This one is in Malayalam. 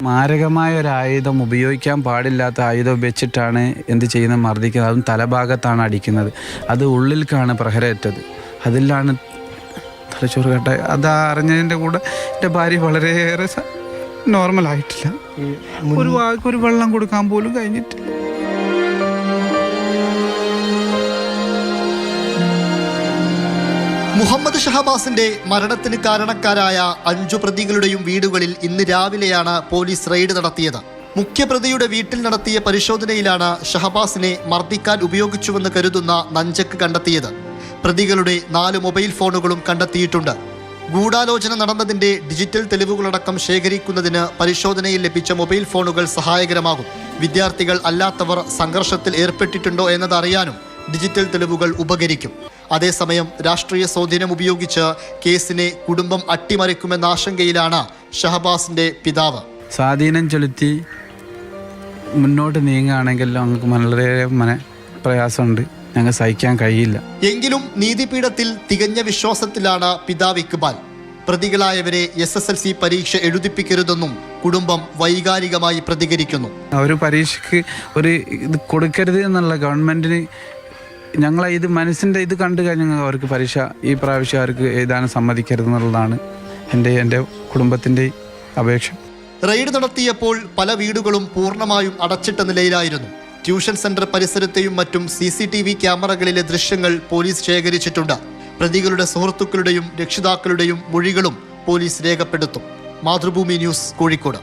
മാരകമായ ഒരു ആയുധം, ഉപയോഗിക്കാൻ പാടില്ലാത്ത ആയുധം വെച്ചിട്ടാണ് എന്ത് ചെയ്യുന്നത്, മർദ്ദിക്കുന്നത്. അതും തലഭാഗത്താണ് അടിക്കുന്നത്. അത് ഉള്ളിലേക്കാണ് പ്രഹരേറ്റത്. അതിലാണ് തലച്ചോറ് കട്ട. അത് അറിഞ്ഞതിൻ്റെ കൂടെ എൻ്റെ ഭാര്യ വളരെയേറെ നോർമലായിട്ടില്ല. ഒരു വെള്ളം കൊടുക്കാൻ പോലും കഴിഞ്ഞിട്ടില്ല. മുഹമ്മദ് ഷഹബാസിന്റെ മരണത്തിന് കാരണക്കാരായ 5 പ്രതികളുടെയും വീടുകളിൽ ഇന്ന് രാവിലെയാണ് പോലീസ് റെയ്ഡ് നടത്തിയത്. മുഖ്യപ്രതിയുടെ വീട്ടിൽ നടത്തിയ പരിശോധനയിലാണ് ഷഹബാസിനെ മർദ്ദിക്കാൻ ഉപയോഗിച്ചുവെന്ന് കരുതുന്ന നഞ്ചക്ക് കണ്ടെത്തിയത്. പ്രതികളുടെ 4 മൊബൈൽ ഫോണുകളും കണ്ടെത്തിയിട്ടുണ്ട്. ഗൂഢാലോചന നടന്നതിന്റെ ഡിജിറ്റൽ തെളിവുകളടക്കം ശേഖരിക്കുന്നതിന് പരിശോധനയിൽ ലഭിച്ച മൊബൈൽ ഫോണുകൾ സഹായകരമാകും. വിദ്യാർത്ഥികൾ അല്ലാത്തവർ സംഘർഷത്തിൽ ഏർപ്പെട്ടിട്ടുണ്ടോ എന്നതറിയാനും ഡിജിറ്റൽ തെളിവുകൾ ഉപകരിക്കും. അതേസമയം രാഷ്ട്രീയ സ്വാധീനം ഉപയോഗിച്ച് കേസിനെ കുടുംബം അട്ടിമറിക്കുമെന്ന ആശങ്കയിലാണ് ഷഹബാസിന്റെ പിതാവ്. സ്വാധീനം ചെലുത്തി മുന്നോട്ട് നീങ്ങുകയാണെങ്കിൽ ഞങ്ങൾക്ക് വളരെ പ്രയാസമുണ്ട്, ഞങ്ങൾ സഹിക്കാൻ കഴിയില്ല. എങ്കിലും നീതിപീഠത്തിൽ തികഞ്ഞ വിശ്വാസത്തിലാണ് പിതാവ് ഇക്ബാൽ. പ്രതികളായവരെ SSLC പരീക്ഷ എഴുതിപ്പിക്കരുതെന്നും കുടുംബം വൈകാരികമായി പ്രതികരിക്കുന്നു. ഒരു പരീക്ഷയ്ക്ക് ഒരു ഇത് കൊടുക്കരുത് എന്നുള്ള ഗവൺമെൻറ്റിന് ഞങ്ങളെ ഇത് മനസ്സിൻ്റെ ഇത് കണ്ടു കഴിഞ്ഞാൽ അവർക്ക് പരീക്ഷ ഈ പ്രാവശ്യം അവർക്ക് എഴുതാനും സമ്മതിക്കരുതെന്നുള്ളതാണ് എൻ്റെ കുടുംബത്തിൻ്റെ അപേക്ഷ. റെയ്ഡ് നടത്തിയപ്പോൾ പല വീടുകളും പൂർണ്ണമായും അടച്ചിട്ട നിലയിലായിരുന്നു. ട്യൂഷൻ സെന്റർ പരിസരത്തെയും മറ്റും CCTV ക്യാമറകളിലെ ദൃശ്യങ്ങൾ പോലീസ് ശേഖരിച്ചിട്ടുണ്ട്. പ്രതികളുടെ സുഹൃത്തുക്കളുടെയും രക്ഷിതാക്കളുടെയും മൊഴികളും പോലീസ് രേഖപ്പെടുത്തും. മാതൃഭൂമി ന്യൂസ്, കോഴിക്കോട്.